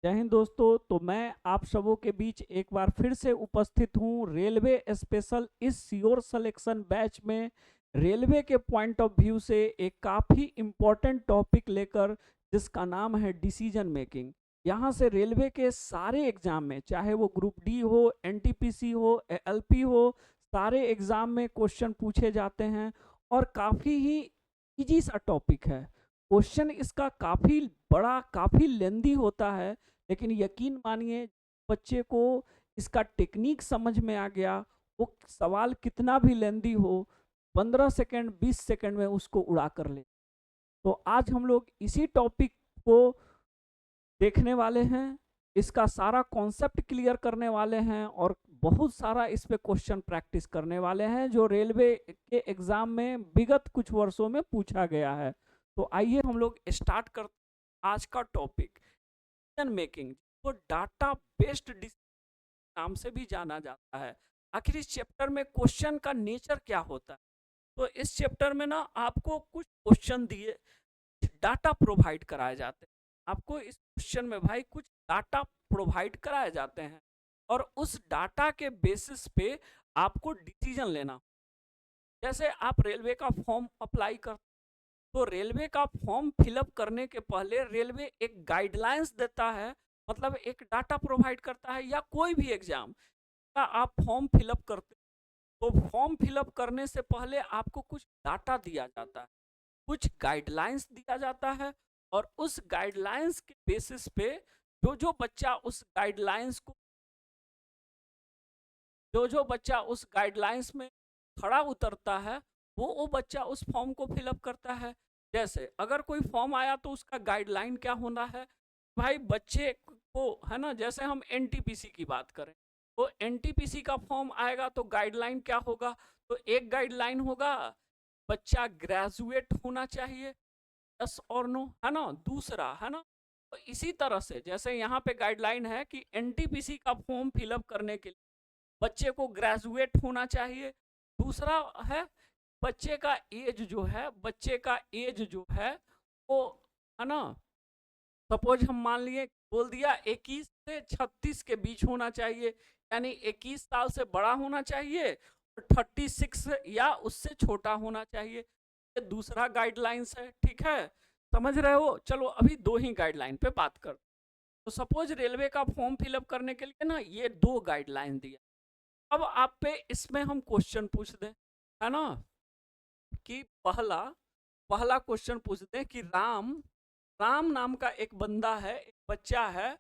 जय हिंद दोस्तों। तो मैं आप सबों के बीच एक बार फिर से उपस्थित हूँ रेलवे स्पेशल इस योर सिलेक्शन बैच में। रेलवे के पॉइंट ऑफ व्यू से एक काफ़ी इम्पोर्टेंट टॉपिक लेकर, जिसका नाम है डिसीजन मेकिंग। यहाँ से रेलवे के सारे एग्जाम में, चाहे वो ग्रुप डी हो, एनटीपीसी हो, एलपी हो, सारे एग्जाम में क्वेश्चन पूछे जाते हैं और काफ़ी ही इजी सा टॉपिक है। क्वेश्चन इसका काफ़ी बड़ा, काफ़ी लेंदी होता है, लेकिन यकीन मानिए बच्चे को इसका टेक्निक समझ में आ गया, वो सवाल कितना भी लेंदी हो 15 सेकंड 20 सेकंड में उसको उड़ा कर ले। तो आज हम लोग इसी टॉपिक को देखने वाले हैं, इसका सारा कॉन्सेप्ट क्लियर करने वाले हैं और बहुत सारा इस पे क्वेश्चन प्रैक्टिस करने वाले हैं जो रेलवे के एग्जाम में विगत कुछ वर्षों में पूछा गया है। तो आइए हम लोग स्टार्ट करते हैं आज का टॉपिक, डिसीजन मेकिंग, को डाटा बेस्ड नाम से भी जाना जाता है। आखिर इस चैप्टर में क्वेश्चन का नेचर क्या होता है? तो इस चैप्टर में ना आपको कुछ क्वेश्चन दिए, डाटा प्रोवाइड कराए जाते हैं। आपको इस क्वेश्चन में भाई कुछ डाटा प्रोवाइड कराए जाते हैं और उस डाटा के बेसिस पे आपको डिसीजन लेना। जैसे आप रेलवे का फॉर्म अप्लाई कर, तो रेलवे का फॉर्म फिलअप करने के पहले रेलवे एक गाइडलाइंस देता है, मतलब एक डाटा प्रोवाइड करता है। या कोई भी एग्जाम का आप फॉर्म फिलअप करते, तो फॉर्म फिलअप करने से पहले आपको कुछ डाटा दिया जाता है, कुछ गाइडलाइंस दिया जाता है और उस गाइडलाइंस के बेसिस पे जो बच्चा उस गाइडलाइंस को, जो बच्चा उस गाइडलाइंस में खड़ा उतरता है, वो बच्चा उस फॉर्म को फिलअप करता है। जैसे अगर कोई फॉर्म आया तो उसका गाइडलाइन क्या होना है भाई, बच्चे को, है ना। जैसे हम एनटीपीसी की बात करें, तो एनटीपीसी का फॉर्म आएगा तो गाइडलाइन क्या होगा? तो एक गाइडलाइन होगा, बच्चा ग्रेजुएट होना चाहिए, यस और नो, है ना। दूसरा, है ना, तो इसी तरह से जैसे यहाँ पे गाइडलाइन है कि एनटीपीसी का फॉर्म फिलअप करने के लिए बच्चे को ग्रेजुएट होना चाहिए। दूसरा है बच्चे का एज जो है, बच्चे का एज जो है वो, है ना, सपोज हम मान लिए बोल दिया 21 से 36 के बीच होना चाहिए, यानी 21 साल से बड़ा होना चाहिए और 36 या उससे छोटा होना चाहिए। ये दूसरा गाइडलाइंस है, ठीक है, समझ रहे हो। चलो अभी दो ही गाइडलाइन पे बात कर। तो सपोज रेलवे का फॉर्म फिलअप करने के लिए ना ये दो गाइडलाइन दिया। अब आप पे इसमें हम क्वेश्चन पूछ दें, है ना, कि पहला पहला क्वेश्चन पूछ दें कि राम राम नाम का एक बंदा है, एक बच्चा है,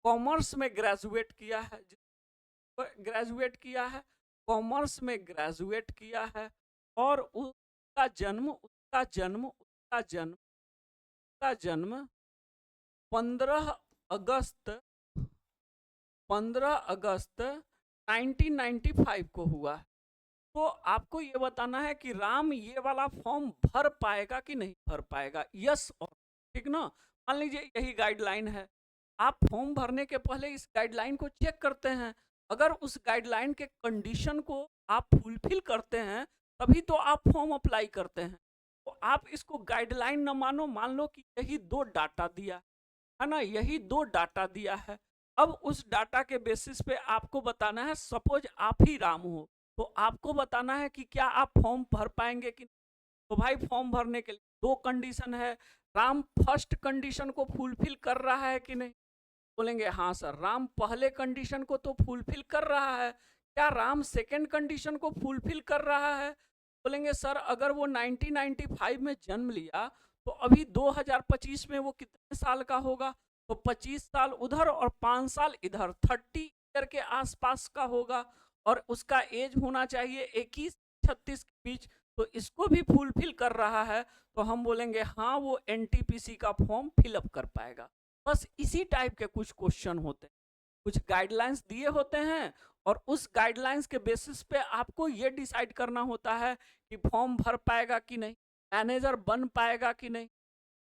कॉमर्स में ग्रेजुएट किया है, ग्रेजुएट किया है, कॉमर्स में ग्रेजुएट किया है और उसका जन्म उसका जन्म उसका जन्म उसका जन्म 15 अगस्त 15 अगस्त 1995 को हुआ है। तो आपको ये बताना है कि राम ये वाला फॉर्म भर पाएगा कि नहीं भर पाएगा, यस और, ठीक ना। मान लीजिए यही गाइडलाइन है, आप फॉर्म भरने के पहले इस गाइडलाइन को चेक करते हैं। अगर उस गाइडलाइन के कंडीशन को आप फुलफिल करते हैं तभी तो आप फॉर्म अप्लाई करते हैं। तो आप इसको गाइडलाइन न मानो, मान लो कि यही दो डाटा दिया है ना, यही दो डाटा दिया है। अब उस डाटा के बेसिस पे आपको बताना है, सपोज आप ही राम हो, तो आपको बताना है कि क्या आप फॉर्म भर पाएंगे कि नहीं। तो भाई फॉर्म भरने के लिए दो कंडीशन है, राम फर्स्ट कंडीशन को फुलफिल कर रहा है कि नहीं। बोलेंगे हाँ सर, राम पहले कंडीशन को तो फुलफिल कर रहा है। क्या राम सेकंड कंडीशन को फुलफिल कर रहा है? बोलेंगे सर अगर वो 1995 में जन्म लिया तो अभी 2025 में वो कितने साल का होगा? तो 25 साल उधर और 5 साल इधर, 30 ईयर के आसपास का होगा और उसका एज होना चाहिए 21-36 के बीच। तो इसको भी फुलफिल कर रहा है, तो हम बोलेंगे हाँ वो एनटीपीसी का फॉर्म फिलअप कर पाएगा। बस इसी टाइप के कुछ क्वेश्चन होते हैं, कुछ गाइडलाइंस दिए होते हैं और उस गाइडलाइंस के बेसिस पे आपको ये डिसाइड करना होता है कि फॉर्म भर पाएगा कि नहीं, मैनेजर बन पाएगा कि नहीं,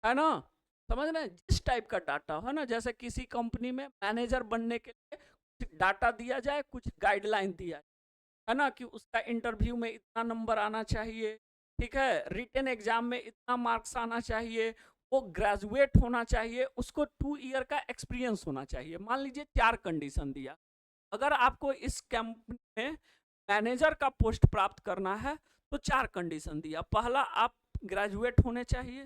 है ना। समझ रहे हैं, जिस टाइप का डाटा है ना, जैसे किसी कंपनी में मैनेजर बनने के लिए कुछ डाटा दिया जाए, कुछ गाइडलाइन दिया जाए, है ना, कि उसका इंटरव्यू में इतना नंबर आना चाहिए, ठीक है, रिटन एग्जाम में इतना मार्क्स आना चाहिए, वो ग्रेजुएट होना चाहिए, उसको 2 ईयर का एक्सपीरियंस होना चाहिए। मान लीजिए 4 कंडीशन दिया। अगर आपको इस कंपनी में मैनेजर का पोस्ट प्राप्त करना है तो 4 कंडीशन दिया। पहला, आप ग्रेजुएट होने चाहिए।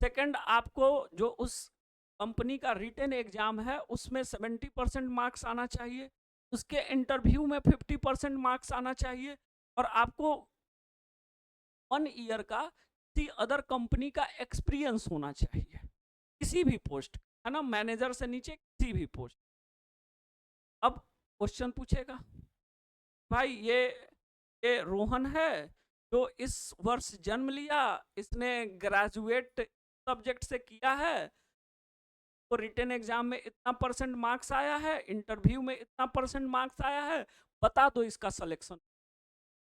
सेकंड, आपको जो उस कंपनी का रिटन एग्जाम है उसमें 70% मार्क्स आना चाहिए, उसके इंटरव्यू में 50% मार्क्स आना चाहिए, और आपको 1 ईयर का किसी अदर कंपनी का एक्सपीरियंस होना चाहिए, किसी भी पोस्ट, है ना, मैनेजर से नीचे किसी भी पोस्ट। अब क्वेश्चन पूछेगा, भाई ये रोहन है जो इस वर्ष जन्म लिया, इसने ग्रेजुएट सब्जेक्ट से किया है, तो रिटन एग्जाम में इतना परसेंट मार्क्स आया है, इंटरव्यू में इतना परसेंट मार्क्स आया है, बता दो इसका सिलेक्शन।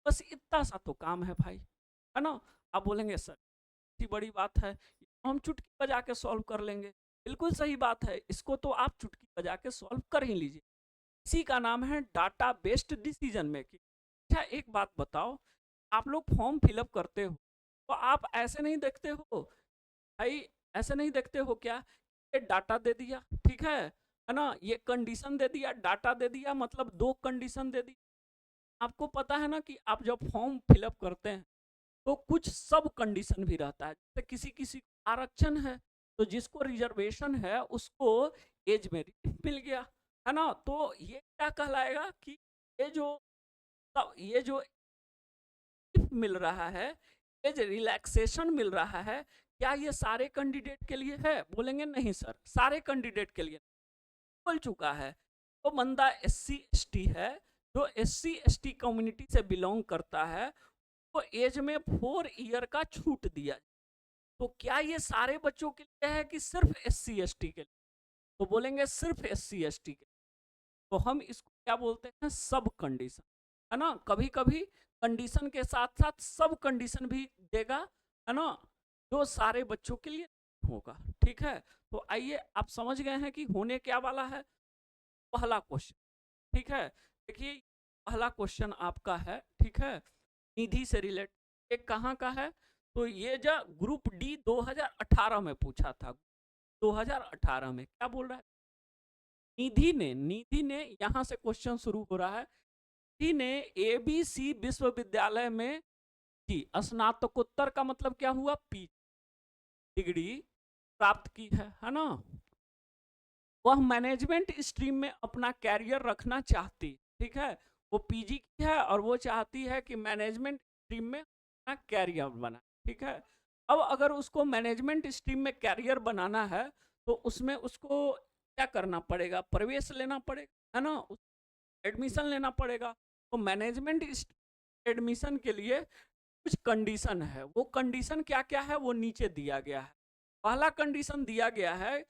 बस इतना सा तो काम है भाई, है ना। आप बोलेंगे सर इतनी बड़ी बात है, हम चुटकी बजा के सॉल्व कर लेंगे। बिल्कुल सही बात है, इसको तो आप चुटकी बजा के सॉल्व कर ही लीजिए। इसी का नाम है डाटा बेस्ड डिसीजन मेकिंग। अच्छा एक बात बताओ, आप लोग फॉर्म फिलअप करते हो तो आप ऐसे नहीं देखते हो भाई, ऐसे नहीं देखते हो क्या, ये डाटा दे दिया, ठीक है ना, ये कंडीशन दे दिया, डाटा दे दिया, मतलब 2 कंडीशन दे दी। आपको पता है ना कि आप जब फॉर्म फिलअप करते हैं तो कुछ सब कंडीशन भी रहता है, जैसे किसी किसी को आरक्षण है, तो जिसको रिजर्वेशन है उसको एज में मिल गया, है ना, तो ये क्या कहलाएगा कि ये जो ये जो मिल रहा है, एज रिलैक्सेशन मिल रहा है, क्या ये सारे कैंडिडेट के लिए है? बोलेंगे नहीं सर, सारे कैंडिडेट के लिए बोल चुका है। तो बंदा SC ST है, जो SC ST कम्युनिटी से बिलोंग करता है, तो एज में 4 ईयर का छूट दिया। तो क्या ये सारे बच्चों के लिए है कि सिर्फ SC ST के लिए? तो बोलेंगे सिर्फ SC ST के। तो हम इसको क्या बोलते हैं, सब कंडीशन, है ना। कभी कभी कंडीशन के साथ साथ सब कंडीशन भी देगा, है ना, जो सारे बच्चों के लिए होगा, ठीक है। तो आइए आप समझ गए हैं कि होने क्या वाला है। पहला क्वेश्चन, ठीक है, देखिए पहला क्वेश्चन आपका है, ठीक है, निधि से रिलेटेड, एक कहाँ का है, तो ये जो ग्रुप डी 2018 में पूछा था, 2018 में क्या बोल रहा है, निधि ने यहां से क्वेश्चन शुरू हो रहा है, निधि ने ABC विश्वविद्यालय में जी स्नातकोत्तर का मतलब क्या हुआ, पी डिग्री प्राप्त की है ना। वह मैनेजमेंट स्ट्रीम में अपना कैरियर रखना चाहती, ठीक है, वो पीजी की है और वो चाहती है कि मैनेजमेंट स्ट्रीम में अपना कैरियर बना, ठीक है। अब अगर उसको मैनेजमेंट स्ट्रीम में कैरियर बनाना है तो उसमें उसको क्या करना पड़ेगा, प्रवेश लेना पड़ेगा, है ना, एडमिशन लेना पड़ेगा। तो मैनेजमेंट एडमिशन के लिए कुछ कंडीशन है, वो कंडीशन क्या क्या है वो नीचे दिया गया है। पहला कंडीशन दिया गया है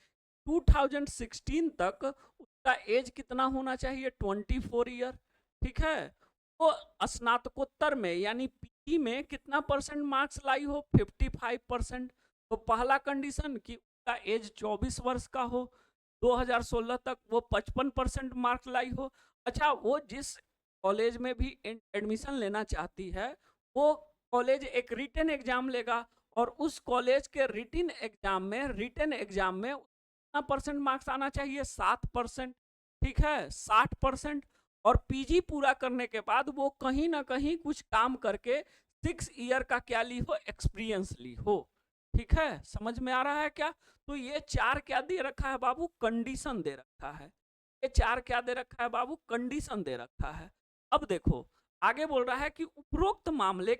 2016 तक उसका एज कितना होना चाहिए, 24 ईयर, ठीक है। वो स्नातकोत्तर में यानी पीजी में कितना परसेंट मार्क्स लाई हो, 55%। तो पहला कंडीशन कि उसका एज 24 वर्ष का हो, 2016 तक वो 55% मार्क्स लाई हो। अच्छा, वो जिस कॉलेज में भी एडमिशन लेना चाहती है वो कॉलेज एक रिटन एग्जाम लेगा, और उस कॉलेज के रिटन एग्जाम में कितना परसेंट मार्क्स आना चाहिए, 7%, ठीक है, 60%। और पीजी पूरा करने के बाद वो कहीं ना कहीं कुछ काम करके 6 ईयर का क्या ली हो, एक्सपीरियंस ली हो, ठीक है। समझ में आ रहा है क्या? तो ये 4 क्या दे रखा है बाबू, कंडीशन दे रखा है। ये 4 क्या दे रखा है बाबू, कंडीशन दे रखा है। अब देखो आगे बोल रहा है कि उपरोक्त मामले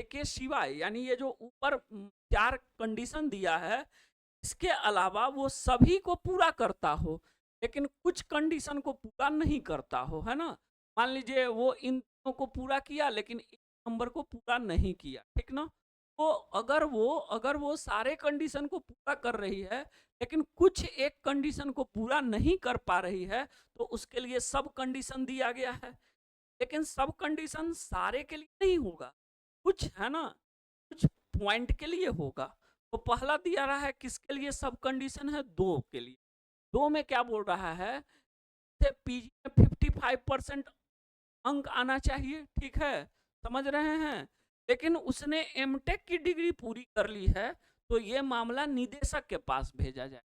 के सिवाय यानी ये जो ऊपर 4 कंडीशन दिया है, इसके अलावा वो सभी को पूरा करता हो लेकिन कुछ कंडीशन को पूरा नहीं करता हो, है ना। मान लीजिए वो इन को पूरा किया लेकिन एक नंबर को पूरा नहीं किया, ठीक ना। तो अगर वो सारे कंडीशन को पूरा कर रही है लेकिन कुछ एक कंडीशन को पूरा नहीं कर पा रही है, तो उसके लिए सब कंडीशन दिया गया है। लेकिन सब कंडीशन सारे के लिए नहीं होगा, कुछ है ना, कुछ पॉइंट के लिए होगा। तो पहला दिया रहा है किसके लिए सब कंडीशन है, 2 के लिए। 2 में क्या बोल रहा है, पीजी में 55% अंक आना चाहिए, ठीक है, समझ रहे हैं। लेकिन उसने एमटेक की डिग्री पूरी कर ली है, तो ये मामला निदेशक के पास भेजा जाए।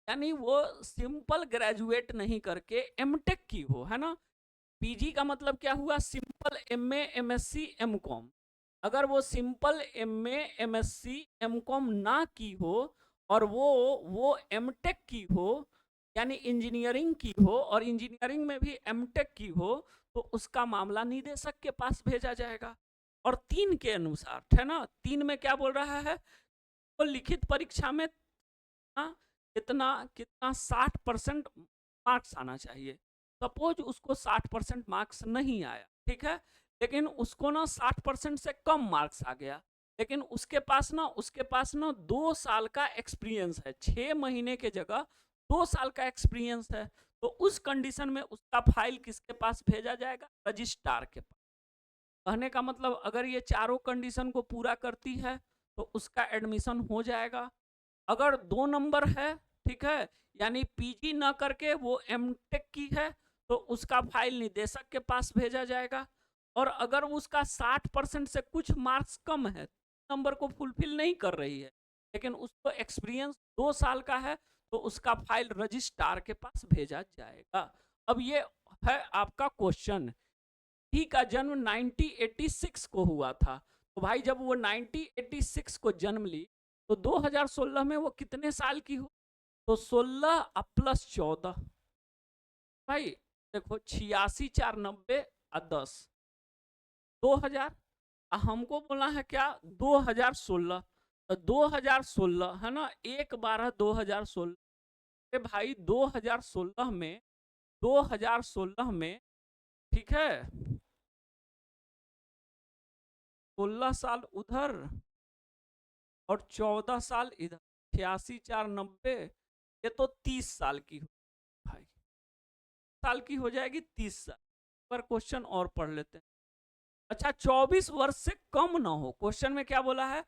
यानी वो सिंपल ग्रेजुएट नहीं करके एमटेक की हो, है ना। पीजी का मतलब क्या हुआ? Simple MA, MSc, MCom. अगर वो सिंपल एमए, एमएससी, एमकॉम ना की हो और वो एमटेक की हो, यानी इंजीनियरिंग की हो, और इंजीनियरिंग में भी एमटेक की हो, तो उसका मामला निदेशक के पास भेजा जाएगा। और 3 के अनुसार, है ना, 3 में क्या बोल रहा है? तो लिखित परीक्षा में कितना कितना 60% मार्क्स आना चाहिए। सपोज उसको 60% मार्क्स नहीं आया, ठीक है, लेकिन उसको ना 60% से कम मार्क्स आ गया, लेकिन उसके पास ना 2 साल का एक्सपीरियंस है, 6 महीने के जगह 2 साल का एक्सपीरियंस है। तो उस कंडीशन में उसका फाइल किसके पास भेजा जाएगा? रजिस्ट्रार के पास। कहने का मतलब अगर ये चारों कंडीशन को पूरा करती है तो उसका एडमिशन हो जाएगा। अगर 2 नंबर है, ठीक है, यानी पीजी ना करके वो एमटेक की है, तो उसका फाइल निदेशक के पास भेजा जाएगा। और अगर उसका 60% से कुछ मार्क्स कम है, नंबर को फुलफिल नहीं कर रही है, लेकिन उसको एक्सपीरियंस 2 साल का है, तो उसका फाइल रजिस्ट्रार के पास भेजा जाएगा। अब ये है आपका क्वेश्चन। ही का जन्म 1986 को हुआ था, तो भाई जब वो 1986 को जन्म ली, तो 2016 में वो कितने साल की हो? तो 16 प्लस 14, भाई देखो 86, 4, 90 और 10, 2000। हमको बोला है क्या? 2016। तो 2016 है ना, 1/12/2016। भाई 2016 में, ठीक है, 16 साल उधर और 14 साल इधर, 86, 4, 90, ये तो 30 साल की हो भाई, साल की हो जाएगी, 30 साल पर। क्वेश्चन और पढ़ लेते हैं। अच्छा, 24 वर्ष से कम ना हो। क्वेश्चन में क्या बोला है?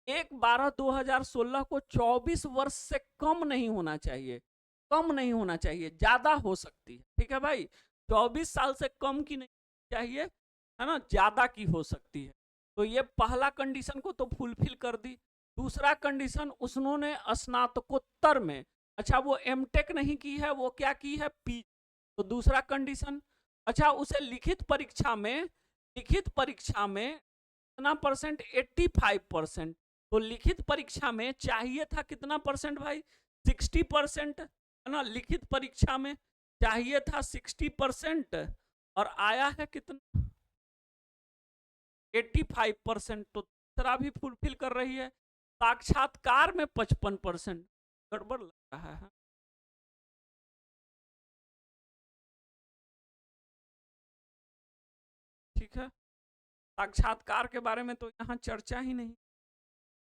1/12/2016 को 24 वर्ष से कम नहीं होना चाहिए, कम नहीं होना चाहिए, ज्यादा हो सकती है, ठीक है भाई। 24 साल से कम की नहीं चाहिए, है ना, ज्यादा की हो सकती है। तो ये पहला कंडीशन को तो फुलफिल कर दी। दूसरा कंडीशन, उन्होंने स्नातकोत्तर में, अच्छा वो एमटेक नहीं की है, वो क्या की है? पी। तो दूसरा कंडीशन। अच्छा, उसे लिखित परीक्षा में कितना परसेंट? 85%। तो लिखित परीक्षा में चाहिए था कितना परसेंट भाई? 60%, है ना। लिखित परीक्षा में चाहिए था 60% और आया है कितना? 85%। तो दूसरा भी फुलफिल कर रही है। साक्षात्कार में 55%, गड़बड़ लग रहा है। ठीक है, साक्षात्कार के बारे में तो यहाँ चर्चा ही नहीं,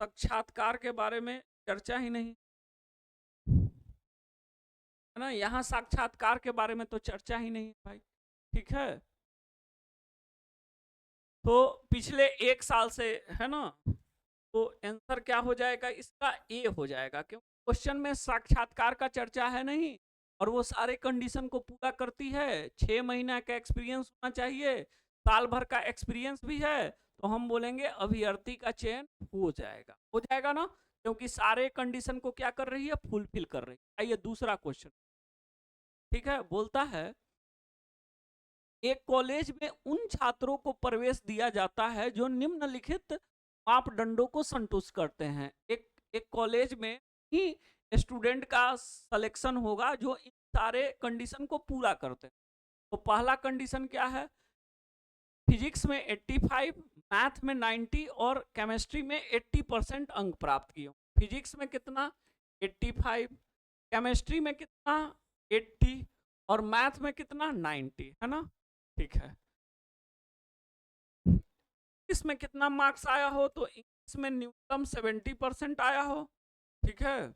साक्षात्कार के बारे में चर्चा ही नहीं, है ना। यहाँ साक्षात्कार के बारे में तो चर्चा ही नहीं भाई, ठीक है। तो पिछले 1 साल से, है ना, तो आंसर क्या हो जाएगा इसका? ए हो जाएगा, क्यों? क्वेश्चन में साक्षात्कार का चर्चा है नहीं, और वो सारे कंडीशन को पूरा करती है। 6 महीना का एक्सपीरियंस होना चाहिए, साल भर का एक्सपीरियंस भी है, तो हम बोलेंगे अभ्यर्थी का चयन हो जाएगा ना, क्योंकि सारे कंडीशन को क्या कर रही है? फुलफिल कर रही है। आइए दूसरा क्वेश्चन, ठीक है, बोलता है एक कॉलेज में उन छात्रों को प्रवेश दिया जाता है जो निम्नलिखित मापदंडों को संतुष्ट करते हैं। एक कॉलेज में ही स्टूडेंट का सिलेक्शन होगा जो इन सारे कंडीशन को पूरा करते हैं। तो पहला कंडीशन क्या है? फिजिक्स में 85, मैथ में 90 और केमिस्ट्री में 80% अंक प्राप्त किए। फिजिक्स में कितना? 85, केमिस्ट्री में कितना? 80 और मैथ में कितना? 90, है ना, ठीक है। इसमें कितना मार्क्स आया हो? तो इंग्लिश में न्यूनतम 70% आया हो, ठीक है।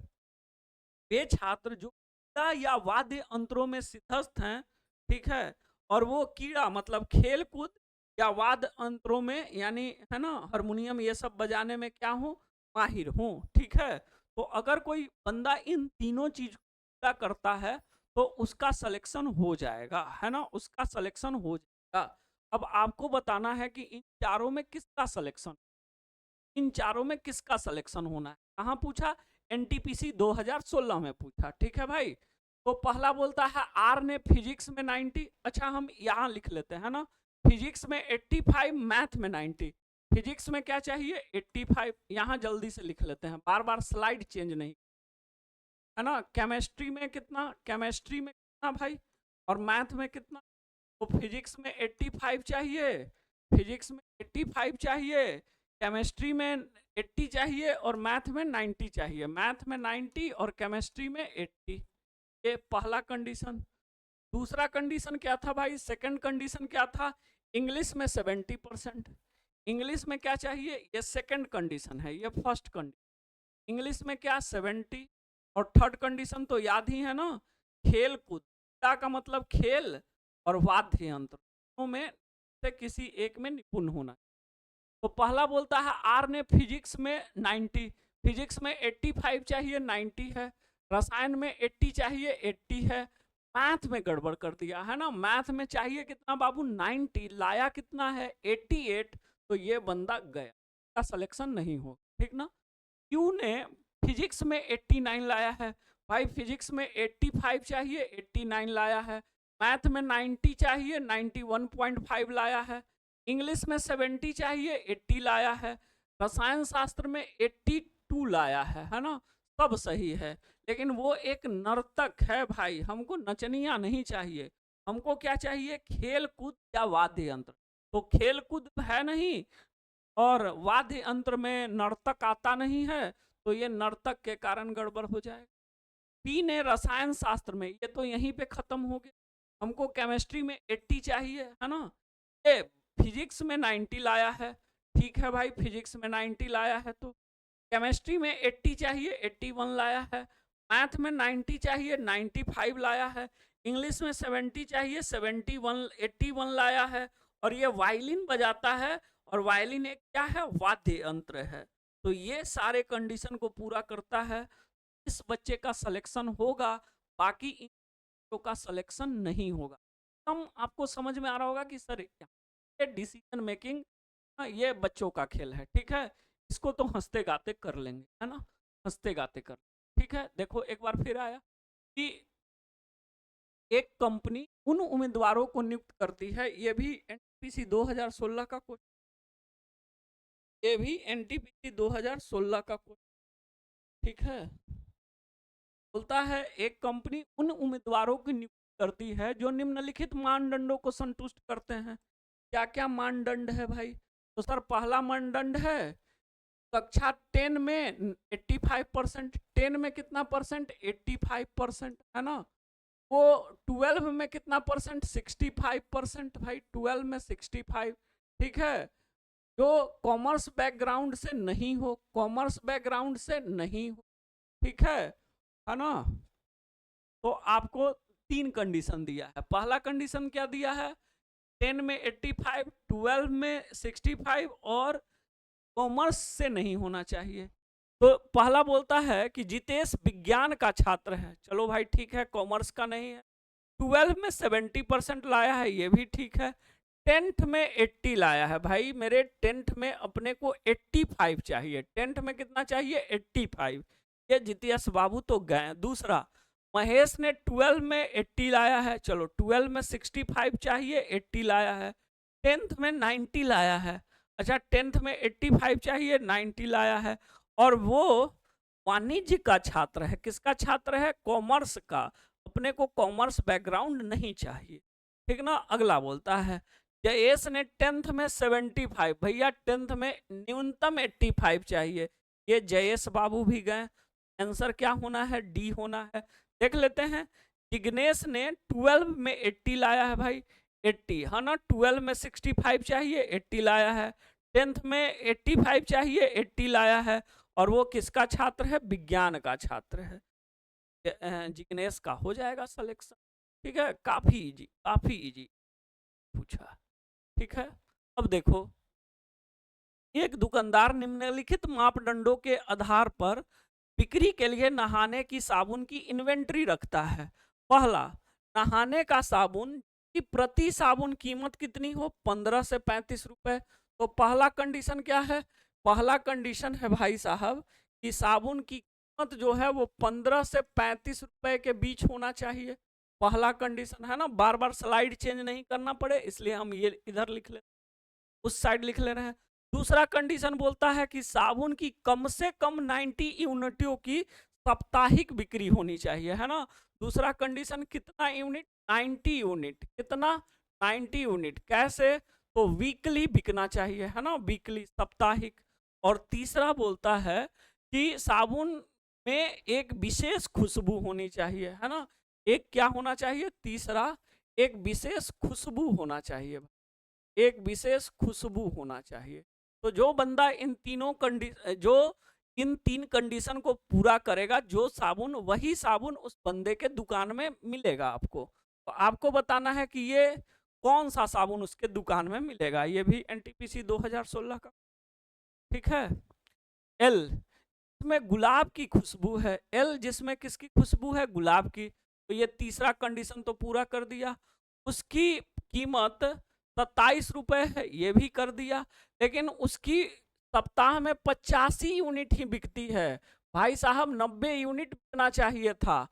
वे छात्र जो कीड़ा या वाद्य अंतरों में सिद्धस्त हैं, ठीक है, और वो कीड़ा मतलब खेल कूद या वाद्य अंतरों में, यानी है ना, हारमोनियम ये सब बजाने में क्या हो? माहिर हूँ, ठीक है। तो अगर कोई बंदा इन तीनों चीज पूरा करता है तो उसका सिलेक्शन हो जाएगा, है ना, उसका सिलेक्शन हो जाएगा। अब आपको बताना है कि इन चारों में किसका सिलेक्शन, इन चारों में किसका सिलेक्शन होना है। कहाँ पूछा, एनटीपीसी 2016 में पूछा, ठीक है भाई। तो पहला बोलता है आर ने फिजिक्स में 90, अच्छा हम यहाँ लिख लेते हैं ना, फिजिक्स में 85, मैथ में 90। फिजिक्स में क्या चाहिए, 85, यहाँ जल्दी से लिख लेते हैं, बार बार स्लाइड चेंज नहीं, है ना। केमिस्ट्री में कितना, केमिस्ट्री में कितना भाई, और मैथ में कितना, तो फिजिक्स में 85 चाहिए, फिजिक्स में 85 चाहिए, केमिस्ट्री में 80 चाहिए और मैथ में 90 चाहिए, मैथ में 90 और केमिस्ट्री में 80। ये पहला कंडीशन। दूसरा कंडीशन क्या था भाई, सेकंड कंडीशन क्या था, इंग्लिश में 70%। इंग्लिश में क्या चाहिए, ये सेकंड कंडीशन है, ये फर्स्ट कंडीशन। इंग्लिश में क्या 70, और थर्ड कंडीशन तो याद ही है ना, खेल कूद का मतलब खेल और वाद्य यंत्र में से किसी एक में निपुण होना। तो पहला बोलता है आर ने फिजिक्स में 90, फिजिक्स में 85 चाहिए, 90 है, रसायन में 80 चाहिए, 80 है, मैथ में गड़बड़ कर दिया है ना, मैथ में चाहिए कितना बाबू 90, लाया कितना है 88, तो ये बंदा गया, का सिलेक्शन नहीं हो, ठीक ना। क्यू ने फिजिक्स में 89 लाया है, भाई फिजिक्स में 85 चाहिए, 89 लाया है, मैथ में 90 चाहिए, 91.5 लाया है, इंग्लिश में 70 चाहिए, 80 लाया है, रसायन शास्त्र में 82 लाया है ना, सब सही है। लेकिन वो एक नर्तक है भाई, हमको नचनिया नहीं चाहिए, हमको क्या चाहिए, खेल कूद या वाद्य यंत्र। तो खेल कूद है नहीं और वाद्य यंत्र में नर्तक आता नहीं है, तो ये नर्तक के कारण गड़बड़ हो जाएगा। पी ने रसायन शास्त्र में, ये तो यहीं पे खत्म हो गया, हमको केमिस्ट्री में 80 चाहिए, है ना। ये फिजिक्स में 90 लाया है, ठीक है भाई, फिजिक्स में 90 लाया है, तो केमिस्ट्री में 80 चाहिए, 81 लाया है, मैथ में 90 चाहिए, 95 लाया है, इंग्लिश में 70 चाहिए, 71 81 लाया है, और ये वायलिन बजाता है, और वायलिन एक क्या है, वाद्य यंत्र है। तो ये सारे कंडीशन को पूरा करता है, इस बच्चे का सिलेक्शन होगा, बाकी इन बच्चों का सिलेक्शन नहीं होगा। तब आपको समझ में आ रहा होगा कि सर ये डिसीजन मेकिंग ये बच्चों का खेल है, ठीक है, इसको तो हंसते गाते कर लेंगे, है ना, हंसते गाते कर, ठीक है। देखो एक बार फिर आया कि एक कंपनी उन उम्मीदवारों को नियुक्त करती है, ये भी एनटीपीसी 2016 का क्वेश्चन, ये भी एनटीपीसी 2016 का क्वेश्चन, ठीक है। बोलता है एक कंपनी उन उम्मीदवारों की नियुक्ति करती है जो निम्नलिखित मानदंडों को संतुष्ट करते हैं। क्या क्या मानदंड है भाई, तो सर पहला मानदंड है कक्षा 10 में 85%, 10 में कितना परसेंट 85%, है ना। वो 12 में कितना परसेंट 65%, भाई 12 में 65, ठीक है। जो कॉमर्स बैकग्राउंड से नहीं हो, कॉमर्स बैकग्राउंड से नहीं हो, ठीक है ना। तो आपको 3 कंडीशन दिया है, पहला कंडीशन क्या दिया है, 10 में 85, 12 में 65 और कॉमर्स से नहीं होना चाहिए। तो पहला बोलता है कि जितेश विज्ञान का छात्र है, चलो भाई ठीक है, कॉमर्स का नहीं है, 12 में 70% लाया है, ये भी ठीक है, 10th में 80 लाया है, भाई मेरे 10th में अपने को 85 चाहिए, 10th में कितना चाहिए 85, ये जितेश बाबू तो गए। दूसरा महेश ने 12 में 80 लाया है, चलो 12 में 65 चाहिए, 80 लाया है, 10th में 90 लाया है, अच्छा 10th में 85 चाहिए, 90 लाया है, और वो वाणिज्य का छात्र है, किसका छात्र है, कॉमर्स का, अपने को कॉमर्स बैकग्राउंड नहीं चाहिए, ठीक ना। अगला बोलता है जयेश ने 10th में 75, भैया 10th में न्यूनतम 85 चाहिए, ये जयेश बाबू भी गए, आंसर क्या होना है, डी होना है। देख लेते हैं, जिग्नेश ने 12 में 80 लाया है, भाई 80 है ना, 12 में 65 चाहिए, 80 लाया है, 10th में 85 चाहिए, 80 लाया है, और वो किसका छात्र है, विज्ञान का छात्र है, जिग्नेश का हो जाएगा सिलेक्शन, ठीक है। काफी इजी पूछा, ठीक है। अब देखो, एक दुकानदार निम्नलिखित मापदंडों के आधार पर बिक्री के लिए नहाने की साबुन की इन्वेंट्री रखता है। पहला, नहाने का साबुन कि प्रति साबुन कीमत कितनी हो, 15 से 35 रुपए। तो पहला कंडीशन क्या है, पहला कंडीशन है भाई साहब कि साबुन की कीमत जो है वो 15 से 35 रुपए के बीच होना चाहिए। पहला कंडीशन है ना, बार बार स्लाइड चेंज नहीं करना पड़े इसलिए हम ये इधर लिख ले, उस साइड लिख ले रहे हैं। दूसरा कंडीशन बोलता है कि साबुन की कम से कम 90 यूनिटों की साप्ताहिक बिक्री होनी चाहिए, है ना। दूसरा कंडीशन कितना यूनिट, 90 यूनिट, कितना 90 यूनिट, कैसे, तो वीकली बिकना चाहिए, है ना, वीकली, साप्ताहिक। और तीसरा बोलता है कि साबुन में एक विशेष खुशबू होनी चाहिए, है ना। एक क्या होना चाहिए, तीसरा एक विशेष खुशबू होना चाहिए, एक विशेष खुशबू होना चाहिए। तो जो बंदा इन तीनों जो इन 3 कंडीशन को पूरा करेगा, जो साबुन, वही साबुन उस बंदे के दुकान में मिलेगा आपको। तो आपको बताना है कि ये कौन सा साबुन उसके दुकान में मिलेगा, ये भी एनटीपीसी 2016 का, ठीक है। एल, इसमें गुलाब की खुशबू है, एल जिसमें किसकी खुशबू है, गुलाब की। तो ये तीसरा कंडीशन तो पूरा कर दिया। उसकी कीमत 27 रुपए है, ये भी कर दिया। लेकिन उसकी सप्ताह में 85 यूनिट ही बिकती है भाई साहब, 90 यूनिट बिकना चाहिए था,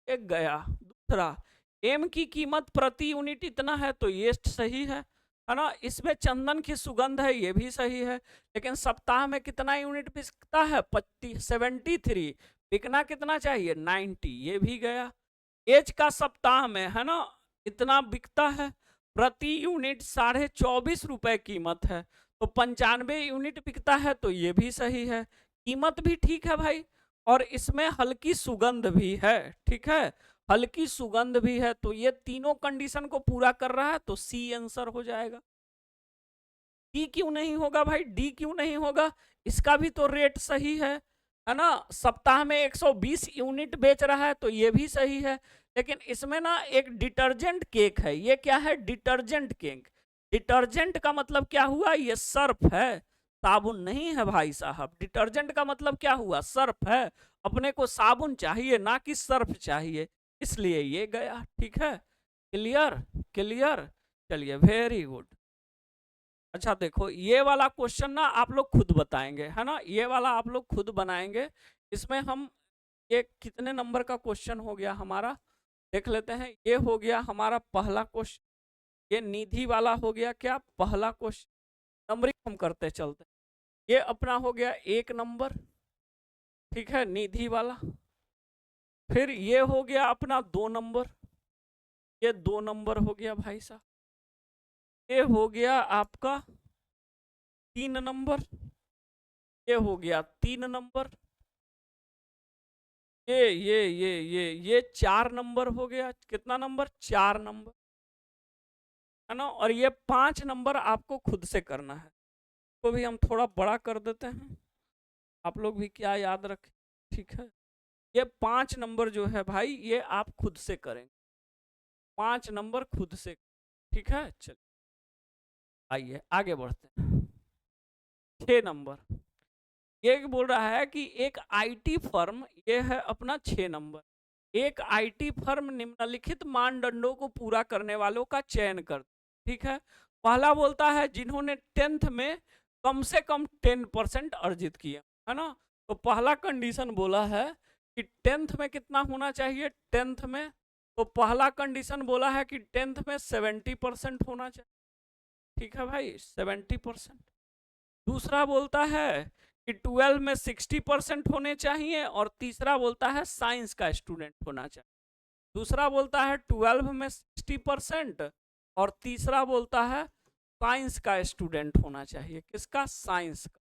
एक गया। दूसरा, एम की कीमत प्रति यूनिट इतना है, तो ये सही है ना। इसमें चंदन की सुगंध है, ये भी सही है। लेकिन सप्ताह में कितना यूनिट बिकता है, 73, बिकना कितना चाहिए, 90, ये भी गया। एज का सप्ताह में, है ना, इतना बिकता है, प्रति यूनिट 24.5 रुपए कीमत है, तो 95 यूनिट बिकता है, तो ये भी सही है, कीमत भी ठीक है भाई। और इसमें हल्की सुगंध भी है, ठीक है, हल्की सुगंध भी है। तो ये तीनों कंडीशन को पूरा कर रहा है, तो सी आंसर हो जाएगा। डी क्यों नहीं होगा भाई, डी क्यों नहीं होगा, इसका भी तो रेट सही है ना, सप्ताह में 120 यूनिट बेच रहा है, तो ये भी सही है। लेकिन इसमें ना एक डिटर्जेंट केक है, ये क्या है, डिटर्जेंट केक। डिटर्जेंट का मतलब क्या हुआ, ये सर्फ है, साबुन नहीं है भाई साहब। डिटर्जेंट का मतलब क्या हुआ, सर्फ है, अपने को साबुन चाहिए ना कि सर्फ चाहिए, इसलिए ये गया, ठीक है। क्लियर, क्लियर, चलिए, वेरी गुड। अच्छा देखो, ये वाला क्वेश्चन ना आप लोग खुद बताएंगे, है ना, ये वाला आप लोग खुद बनाएंगे। इसमें हम, ये कितने नंबर का क्वेश्चन हो गया हमारा, देख लेते हैं। ये हो गया हमारा पहला क्वेश्चन, ये निधि वाला हो गया क्या, पहला क्वेश्चन, नंबरिंग हम करते चलते। ये अपना हो गया 1 नंबर, ठीक है, निधि वाला। फिर ये हो गया अपना 2 नंबर, ये 2 नंबर हो गया भाई साहब। ये हो गया आपका 3 नंबर, ये हो गया 3 नंबर, ये 4 नंबर हो गया, कितना नंबर, 4 नंबर, है ना। और ये 5 नंबर आपको खुद से करना है, तो भी हम थोड़ा बड़ा कर देते हैं, आप लोग भी क्या याद रखें, ठीक है। ये 5 नंबर जो है भाई, ये आप खुद से करेंगे, 5 नंबर खुद से, ठीक है। चलिए आइए आगे बढ़ते हैं। 6 नंबर, ये बोल रहा है कि एक आईटी फर्म, ये है अपना 6 नंबर, एक आईटी फर्म निम्नलिखित मानदंडों को पूरा करने वालों का चयन कर, ठीक है। पहला बोलता है जिन्होंने 10th में कम से कम 10% अर्जित किया, है ना। तो पहला कंडीशन बोला है कि 10th में कितना होना चाहिए, 10th में, तो पहला कंडीशन बोला है कि 10th में 70% होना चाहिए, ठीक है भाई, 70%। दूसरा बोलता है कि 12 में 60% होने चाहिए, और तीसरा बोलता है साइंस का स्टूडेंट होना चाहिए। दूसरा बोलता है 12 में 60%, और तीसरा बोलता है साइंस का स्टूडेंट होना चाहिए, किसका, साइंस का।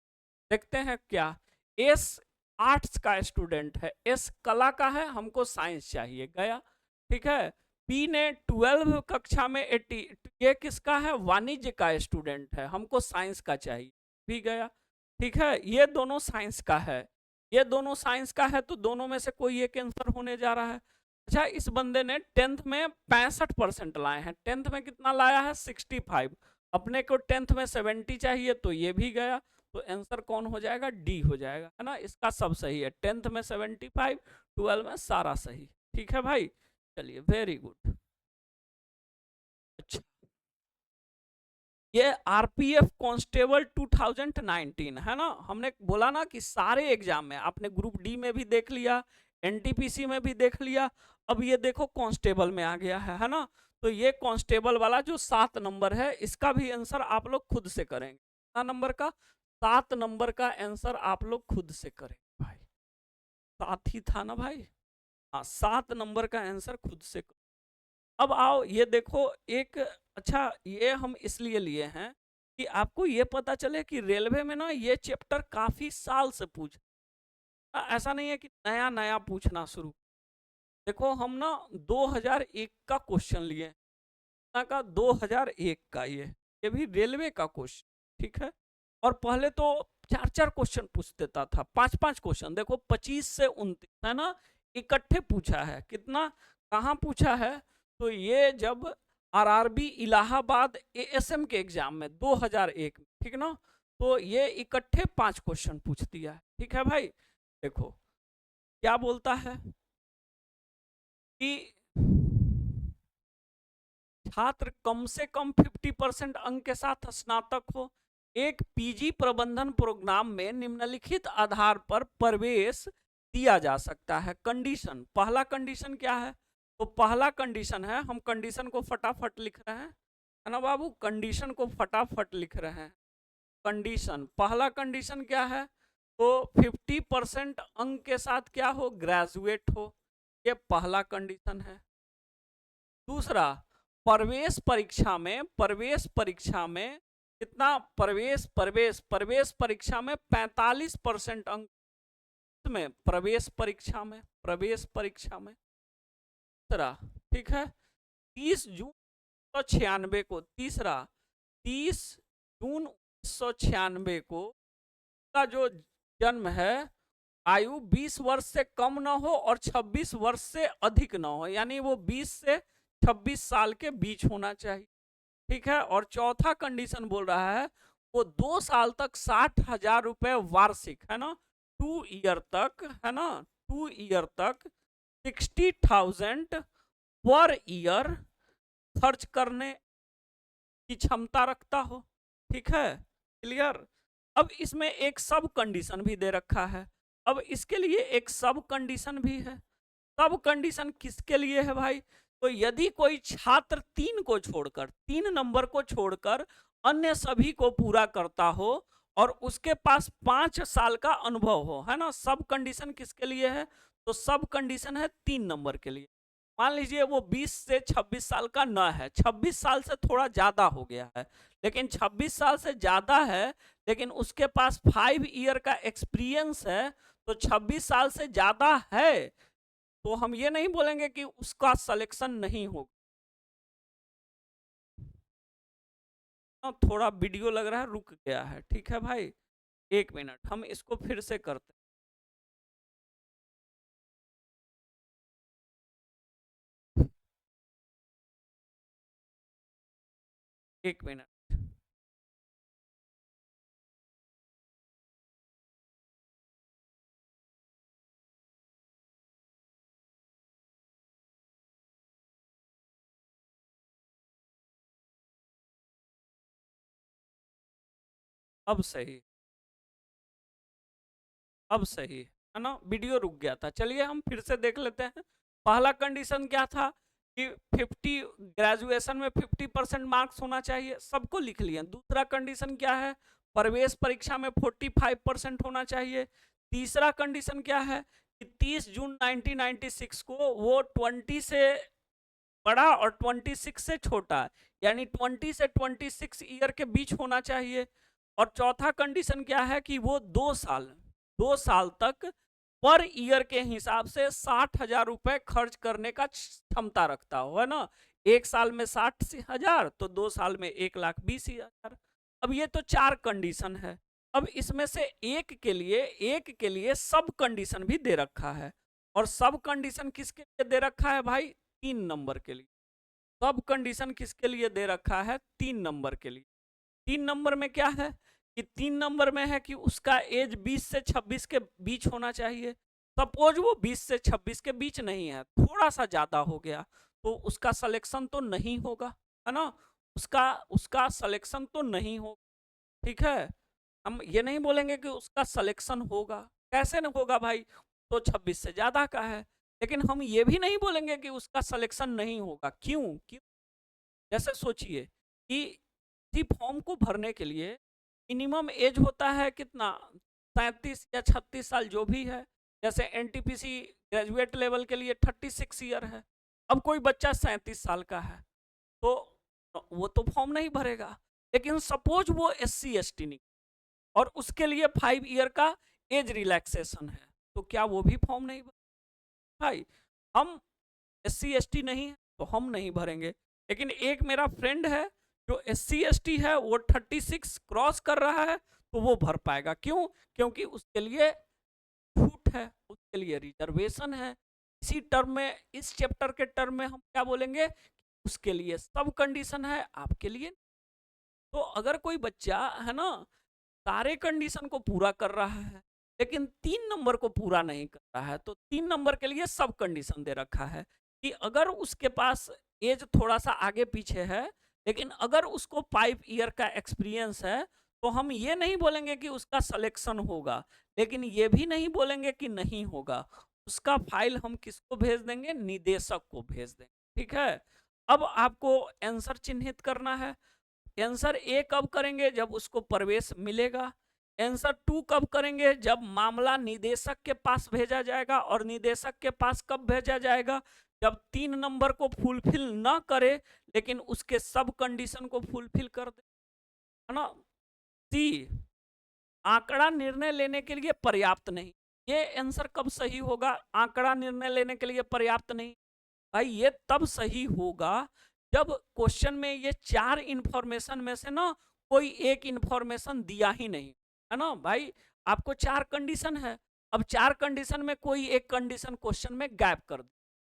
देखते हैं क्या, एस आर्ट्स का स्टूडेंट है, एस कला का है, हमको साइंस चाहिए, गया, ठीक है। पी ने 12 कक्षा में 80, ये किसका है, वाणिज्य का स्टूडेंट है, हमको साइंस का चाहिए, भी गया, ठीक है। ये दोनों साइंस का है, ये दोनों साइंस का है, तो दोनों में से कोई एक आंसर होने जा रहा है। अच्छा, इस बंदे ने 10th में 65% लाए हैं, 10th में कितना लाया है, 65, अपने को 10th में 70 चाहिए, तो ये भी गया। तो आंसर कौन हो जाएगा, डी हो जाएगा, है ना, इसका सब सही है, 10th में 75, 12 में सारा सही, ठीक है भाई। चलिए, वेरी गुड। ये आरपीएफ कांस्टेबल 2019 है ना, हमने बोला ना कि सारे एग्जाम में आपने ग्रुप डी में भी देख लिया, एनटीपीसी में भी देख लिया, अब ये देखो कांस्टेबल में आ गया है ना। तो ये कांस्टेबल वाला जो 7 नंबर है इसका भी आंसर आप लोग खुद से करेंगे। कितना नंबर का? 7 नंबर का आंसर आप लोग खुद से करेंगे भाई, 7 ही था ना भाई, हाँ 7 नंबर का आंसर खुद से। अब आओ ये देखो एक, अच्छा ये हम इसलिए लिए हैं कि आपको ये पता चले कि रेलवे में ना ये चैप्टर काफी साल से ऐसा नहीं है कि नया नया पूछना शुरू। देखो हम ना 2001 का क्वेश्चन लिए का, 2001 का ये भी रेलवे का क्वेश्चन, ठीक है। और पहले तो 4-4 क्वेश्चन पूछ देता था, 5-5 क्वेश्चन, देखो 25 से 29 है ना, इकट्ठे पूछा है। कितना कहाँ पूछा है? तो ये जब आरआरबी इलाहाबाद एएसएम के एग्जाम में 2001 में, ठीक ना, तो ये इकट्ठे 5 क्वेश्चन पूछ दिया है, ठीक है भाई। देखो क्या बोलता है कि छात्र कम से कम 50% अंक के साथ स्नातक हो, एक पीजी प्रबंधन प्रोग्राम में निम्नलिखित आधार पर प्रवेश दिया जा सकता है। कंडीशन, पहला कंडीशन क्या है? तो पहला कंडीशन है, हम कंडीशन को फटाफट लिख रहे हैं, है ना बाबू, कंडीशन को फटाफट लिख रहे हैं। कंडीशन, पहला कंडीशन क्या है? तो 50% अंक के साथ क्या हो? ग्रेजुएट हो, ये पहला कंडीशन है। दूसरा, प्रवेश परीक्षा में कितना? प्रवेश परीक्षा में 45% अंक में, प्रवेश परीक्षा में तीसरा, ठीक है, 30 जून 1996 को, तीसरा 30 जून 1996 को का जो जन्म है, आयु 20 वर्ष से कम ना हो और 26 वर्ष से अधिक ना हो, यानी वो 20 से 26 साल के बीच होना चाहिए, ठीक है। और चौथा कंडीशन बोल रहा है वो 2 साल तक 60,000 रुपए वार्षिक, है ना, 2 ईयर तक, है ना, 2 ईयर तक 60,000 पर ईयर खर्च करने की क्षमता रखता हो, ठीक है, क्लियर। अब इसमें एक सब कंडीशन भी दे रखा है, अब इसके लिए एक सब कंडीशन भी है। सब कंडीशन किसके लिए है भाई? तो यदि कोई छात्र 3 नंबर को छोड़कर अन्य सभी को पूरा करता हो और उसके पास 5 साल का अनुभव हो, है ना, सब कंडीशन किसके लिए है? तो सब कंडीशन है 3 नंबर के लिए। मान लीजिए वो 20 से 26 साल का न है, 26 साल से थोड़ा ज्यादा हो गया है, लेकिन 26 साल से ज्यादा है लेकिन उसके पास 5 ईयर का एक्सपीरियंस है, तो 26 साल से ज्यादा है तो हम ये नहीं बोलेंगे कि उसका सिलेक्शन नहीं होगा। थोड़ा वीडियो लग रहा है रुक गया है, ठीक है भाई, 1 मिनट हम इसको फिर से करते हैं। 1 मिनट। अब सही, अब सही है ना, वीडियो रुक गया था। चलिए हम फिर से देख लेते हैं। पहला कंडीशन क्या था कि 50 ग्रेजुएशन में 50% मार्क्स होना चाहिए, सबको लिख लिया। दूसरा कंडीशन क्या है? प्रवेश परीक्षा में 45% होना चाहिए। तीसरा कंडीशन क्या है कि 30 जून 1996 को वो 20 से बड़ा और 26 से छोटा, यानी 20 से 26 ईयर के बीच होना चाहिए। और चौथा कंडीशन क्या है कि वो 2 साल तक पर ईयर के हिसाब से 60,000 रुपए खर्च करने का क्षमता रखता हो, है ना। 1 साल में 60,000 तो 2 साल में 1,20,000। अब ये तो 4 कंडीशन है। अब इसमें से एक के लिए सब कंडीशन भी दे रखा है, और सब कंडीशन किसके लिए दे रखा है भाई? 3 नंबर के लिए। सब कंडीशन किसके लिए दे रखा है? 3 नंबर के लिए। 3 नंबर में क्या है कि 3 नंबर में है कि उसका एज 20 से 26 के बीच होना चाहिए। सपोज वो 20 से 26 के बीच नहीं है, थोड़ा सा ज्यादा हो गया, तो उसका सिलेक्शन तो नहीं होगा, है ना। उसका सिलेक्शन तो नहीं हो, ठीक है। हम ये नहीं बोलेंगे कि उसका सिलेक्शन होगा, कैसे नहीं होगा भाई, तो 26 से ज्यादा का है। लेकिन हम ये भी नहीं बोलेंगे कि उसका सिलेक्शन नहीं होगा। क्यों? क्यों? जैसे सोचिए कि इसी फॉर्म को भरने के लिए मिनिमम एज होता है कितना, 37 या 36 साल जो भी है। जैसे एनटीपीसी ग्रेजुएट लेवल के लिए 36 ईयर है। अब कोई बच्चा 37 साल का है तो वो तो फॉर्म नहीं भरेगा। लेकिन सपोज वो SC/ST नहीं और उसके लिए 5 ईयर का एज रिलैक्सेशन है, तो क्या वो भी फॉर्म नहीं भर? भाई हम SC/ST नहीं है तो हम नहीं भरेंगे। लेकिन एक मेरा फ्रेंड है जो SC/ST है, वो 36 क्रॉस कर रहा है तो वो भर पाएगा। क्यों? क्योंकि उसके लिए छूट है, उसके लिए रिजर्वेशन है। इसी टर्म में, इस चैप्टर के टर्म में हम क्या बोलेंगे, उसके लिए सब कंडीशन है, आपके लिए। तो अगर कोई बच्चा है ना सारे कंडीशन को पूरा कर रहा है लेकिन 3 नंबर को पूरा नहीं कर रहा है, तो 3 नंबर के लिए सब कंडीशन दे रखा है कि अगर उसके पास एज थोड़ा सा आगे पीछे है लेकिन अगर उसको 5 ईयर का एक्सपीरियंस है तो हम ये नहीं बोलेंगे कि उसका सिलेक्शन होगा, लेकिन ये भी नहीं बोलेंगे कि नहीं होगा। उसका फाइल हम किसको भेज देंगे? निदेशक को भेज देंगे, ठीक है। अब आपको आंसर चिन्हित करना है। आंसर ए कब करेंगे? जब उसको प्रवेश मिलेगा। आंसर 2 कब करेंगे? जब मामला निदेशक के पास भेजा जाएगा। और निदेशक के पास कब भेजा जाएगा? जब 3 नंबर को फुलफिल ना करे लेकिन उसके सब कंडीशन को फुलफिल कर दे, है ना। सी, आंकड़ा निर्णय लेने के लिए पर्याप्त नहीं। ये आंसर कब सही होगा? आंकड़ा निर्णय लेने के लिए पर्याप्त नहीं, भाई ये तब सही होगा जब क्वेश्चन में ये 4 इंफॉर्मेशन में से ना कोई एक इंफॉर्मेशन दिया ही नहीं, है ना भाई। आपको 4 कंडीशन है, अब 4 कंडीशन में कोई एक कंडीशन क्वेश्चन में गैप कर दे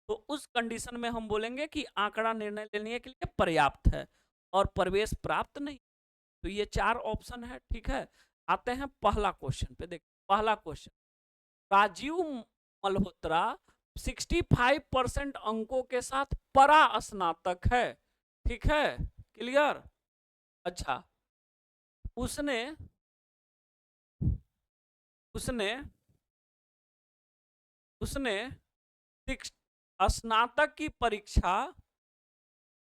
तो उस कंडीशन में हम बोलेंगे कि आंकड़ा निर्णय लेने के लिए पर्याप्त है और प्रवेश प्राप्त नहीं। तो ये 4 ऑप्शन है, ठीक है। आते हैं पहला क्वेश्चन पे। देखिए पहला क्वेश्चन, राजीव मल्होत्रा 65% अंकों के साथ परा स्नातक है, ठीक है, क्लियर। अच्छा, उसने उसने उसने स्नातक की परीक्षा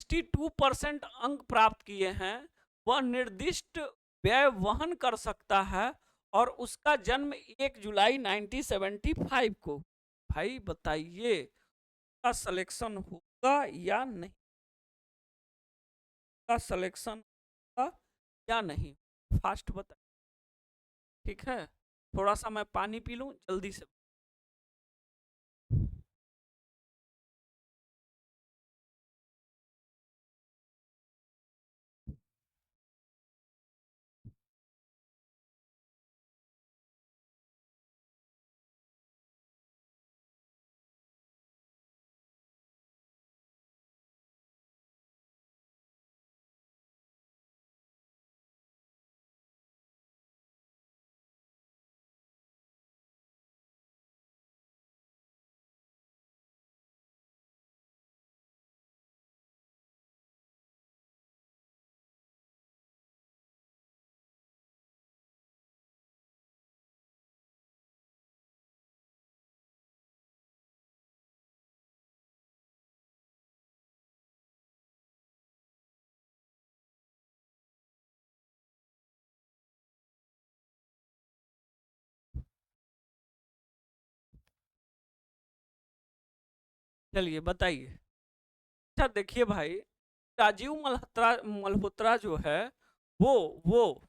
62% अंक प्राप्त किए हैं, वह निर्दिष्ट व्यय वहन कर सकता है और उसका जन्म 1 जुलाई 1975 को। भाई बताइए का सिलेक्शन होगा या नहीं? का सिलेक्शन होगा या नहीं? फास्ट बताइए, ठीक है। थोड़ा सा मैं पानी पी लूं जल्दी से। चलिए बताइए। अच्छा देखिए भाई, राजीव मल्होत्रा जो है वो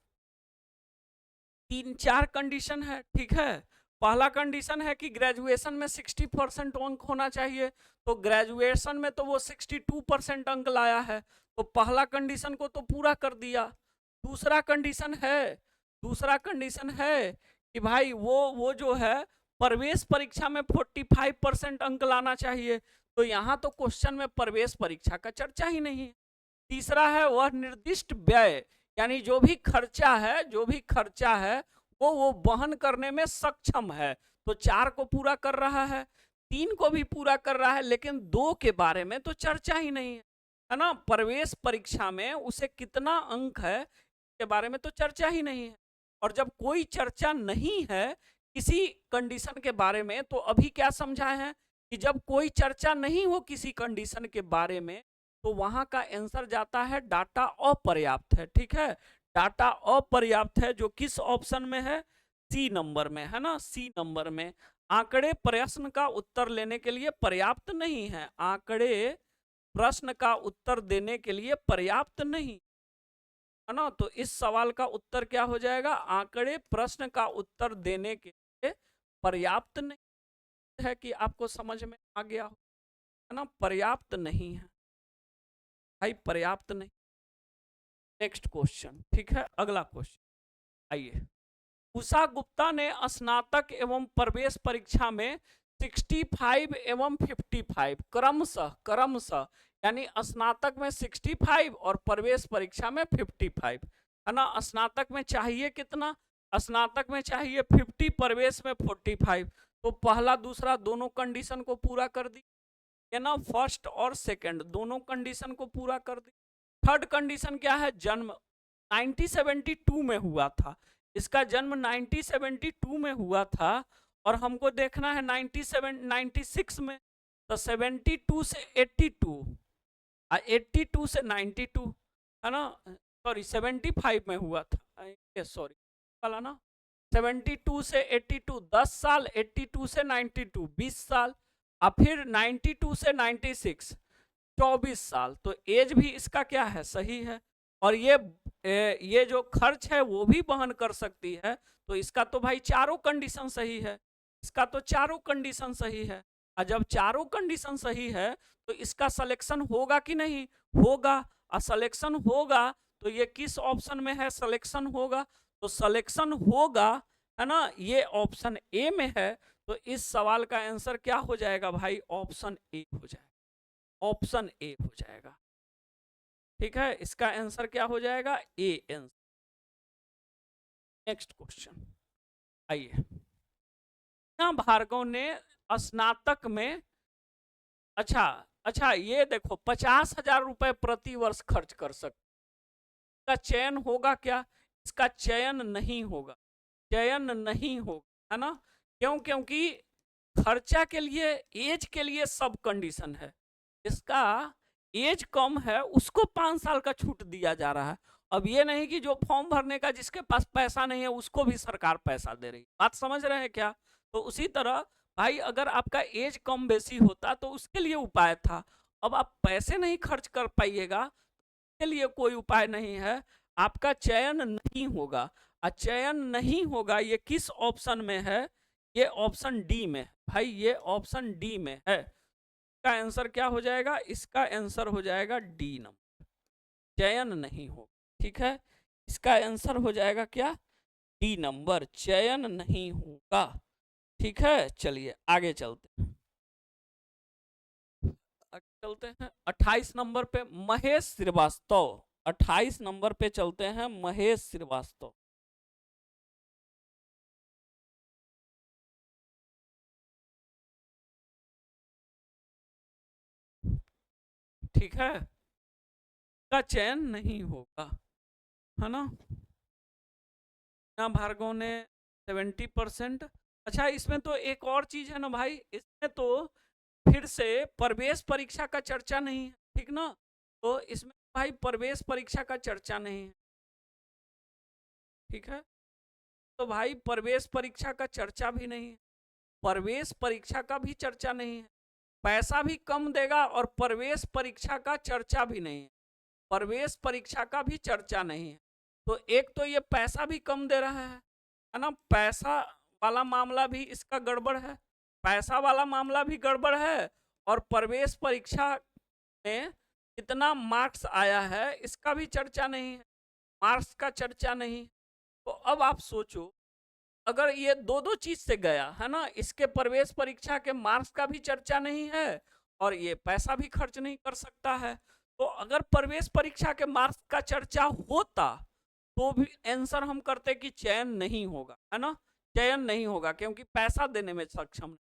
3-4 कंडीशन है, ठीक है। पहला कंडीशन है कि ग्रेजुएशन में 60% अंक होना चाहिए, तो ग्रेजुएशन में तो वो 62% अंक लाया है, तो पहला कंडीशन को तो पूरा कर दिया। दूसरा कंडीशन है कि भाई वो जो है प्रवेश परीक्षा में 45% अंक लाना चाहिए, तो यहाँ तो क्वेश्चन में प्रवेश परीक्षा का चर्चा ही नहीं है। तीसरा है वह निर्दिष्ट व्यय, यानी जो भी खर्चा है वो वहन करने में सक्षम है, तो 4 को पूरा कर रहा है, 3 को भी पूरा कर रहा है, लेकिन 2 के बारे में तो चर्चा ही नहीं है, है ना, प्रवेश परीक्षा में उसे कितना अंक है के बारे में तो चर्चा ही नहीं है। और जब कोई चर्चा नहीं है किसी कंडीशन के बारे में, तो अभी क्या समझाए हैं कि जब कोई चर्चा नहीं हो किसी कंडीशन के बारे में, तो वहां का आंसर जाता है डाटा अपर्याप्त है। ठीक है, डाटा अपर्याप्त है, जो किस ऑप्शन में है, सी नंबर में, है ना, सी नंबर में। आंकड़े प्रश्न का उत्तर लेने के लिए पर्याप्त नहीं है, आंकड़े प्रश्न का उत्तर देने के लिए पर्याप्त नहीं, है ना। तो इस सवाल का उत्तर क्या हो जाएगा, आंकड़े प्रश्न का उत्तर देने के लिए पर्याप्त नहीं है। कि आपको समझ में आ गया हो, है ना, पर्याप्त नहीं है भाई, पर्याप्त नहीं। नेक्स्ट क्वेश्चन, ठीक है, अगला क्वेश्चन आइए। उषा गुप्ता ने स्नातक एवं प्रवेश परीक्षा में 65 एवं 55 क्रमशः क्रमशः, यानी स्नातक में 65 और प्रवेश परीक्षा में 55, है ना। स्नातक में चाहिए कितना, स्नातक में चाहिए 50, प्रवेश में 45। तो पहला दूसरा दोनों कंडीशन को पूरा कर दी, है ना, फर्स्ट और सेकंड दोनों कंडीशन को पूरा कर दी। थर्ड कंडीशन क्या है, जन्म 1972 में हुआ था, इसका जन्म 1972 में हुआ था, और हमको देखना है 96 में, तो 72 से 82, 82 से 92, है ना, सॉरी 75 में हुआ था, सॉरी वाला ना, 72 से 82 10 साल, 82 से 92 20 साल, और फिर 92 से 96 24 साल। तो एज भी इसका क्या है, सही है। और ये जो खर्च है वो भी वहन कर सकती है, तो इसका तो भाई चारों कंडीशन सही है, इसका तो चारों कंडीशन सही है। और जब चारों कंडीशन सही है तो इसका सिलेक्शन होगा कि नहीं, होगा। और सिलेक्शन होगा तो ये किस ऑप्शन में है, सिलेक्शन होगा, तो सिलेक्शन होगा, है ना, ये ऑप्शन ए में है। तो इस सवाल का आंसर क्या हो जाएगा भाई, ऑप्शन ए हो जाएगा, ऑप्शन ए हो जाएगा। ठीक है, इसका आंसर क्या हो जाएगा, ए आंसर। नेक्स्ट क्वेश्चन आइए। भार्गव ने स्नातक में, अच्छा अच्छा, ये देखो 50,000 रुपए प्रति वर्ष खर्च कर सकते, इसका चयन होगा क्या, इसका चयन नहीं होगा, चयन नहीं होगा, है ना। क्यों, क्योंकि खर्चा के लिए, एज के लिए सब कंडीशन है, इसका एज कम है उसको 5 साल का छूट दिया जा रहा है। अब ये नहीं कि जो फॉर्म भरने का जिसके पास पैसा नहीं है उसको भी सरकार पैसा दे रही, बात समझ रहे हैं क्या। तो उसी तरह भाई अगर आपका एज कम बेसी होता तो उसके लिए उपाय था, अब आप पैसे नहीं खर्च कर पाइएगा, के लिए कोई उपाय नहीं है, आपका चयन नहीं होगा। चयन नहीं होगा, ये किस ऑप्शन में है, ये ऑप्शन डी में भाई, ये ऑप्शन डी में है। इसका आंसर क्या हो जाएगा, इसका आंसर हो जाएगा डी नंबर, चयन नहीं होगा। ठीक है, इसका आंसर हो जाएगा क्या, डी नंबर, चयन नहीं होगा। ठीक है, चलिए आगे चलते हैं, चलते हैं 28 नंबर पे महेश श्रीवास्तव, 28 नंबर पे चलते हैं महेश श्रीवास्तव। ठीक है, का चयन नहीं होगा, है ना। भार्गव ने 70%। अच्छा, इसमें तो एक और चीज है ना भाई, इसमें तो फिर से प्रवेश परीक्षा का चर्चा नहीं है, ठीक ना, तो इसमें भाई प्रवेश परीक्षा का चर्चा नहीं है। ठीक है, तो भाई प्रवेश परीक्षा का चर्चा भी नहीं है, प्रवेश परीक्षा का भी चर्चा नहीं है, पैसा भी कम देगा और प्रवेश परीक्षा का चर्चा भी नहीं है, प्रवेश परीक्षा का भी चर्चा नहीं है। तो एक तो ये पैसा भी कम दे रहा है ना, पैसा वाला मामला भी इसका गड़बड़ है, पैसा वाला मामला भी गड़बड़ है, और प्रवेश परीक्षा में कितना मार्क्स आया है इसका भी चर्चा नहीं है, मार्क्स का चर्चा नहीं। तो अब आप सोचो, अगर ये दो दो चीज से गया है ना, इसके प्रवेश परीक्षा के मार्क्स का भी चर्चा नहीं है और ये पैसा भी खर्च नहीं कर सकता है, तो अगर प्रवेश परीक्षा के मार्क्स का चर्चा होता तो भी आंसर हम करते कि चयन नहीं होगा, है ना, चयन नहीं होगा क्योंकि पैसा देने में सक्षम नहीं।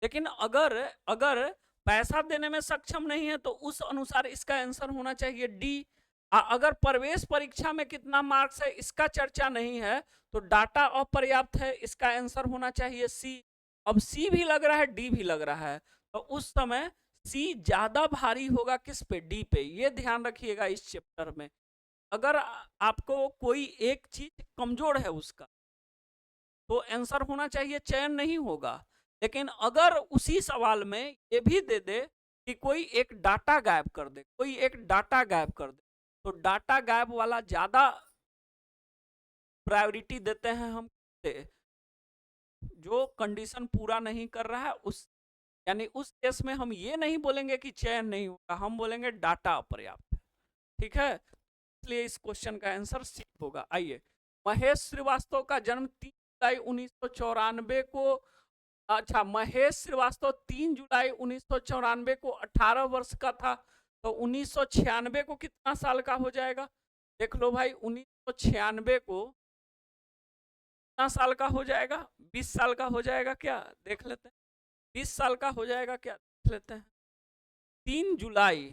लेकिन अगर अगर पैसा देने में सक्षम नहीं है तो उस अनुसार इसका आंसर होना चाहिए डी। अगर प्रवेश परीक्षा में कितना मार्क्स है इसका चर्चा नहीं है तो डाटा अपर्याप्त है, इसका आंसर होना चाहिए सी। अब सी भी लग रहा है, डी भी लग रहा है, तो उस समय सी ज्यादा भारी होगा किस पे, डी पे। ये ध्यान रखिएगा इस चैप्टर में। अगर आपको कोई एक चीज कमजोर है उसका तो आंसर होना चाहिए चयन नहीं होगा। लेकिन अगर उसी सवाल में ये भी दे दे कि कोई एक डाटा गायब कर दे, कोई एक डाटा गायब कर दे, तो डाटा गायब वाला ज्यादा प्रायोरिटी देते हैं हम, जो कंडीशन पूरा नहीं कर रहा है उस, यानी उस केस में हम ये नहीं बोलेंगे कि चयन नहीं होगा, हम बोलेंगे डाटा अपर्याप्त। ठीक है, इसलिए इस क्वेश्चन का आंसर सी होगा। आइए, महेश श्रीवास्तव का जन्म 3 जुलाई 1994 को, अच्छा महेश श्रीवास्तव 3 जुलाई 1994 को 18 वर्ष का था, तो 1996 को कितना साल का हो जाएगा? देख लो भाई, 1996 को कितना साल का हो जाएगा? 20 साल का हो जाएगा क्या? देख लेते हैं, 20 साल का हो जाएगा क्या? देख लेते हैं। 3 जुलाई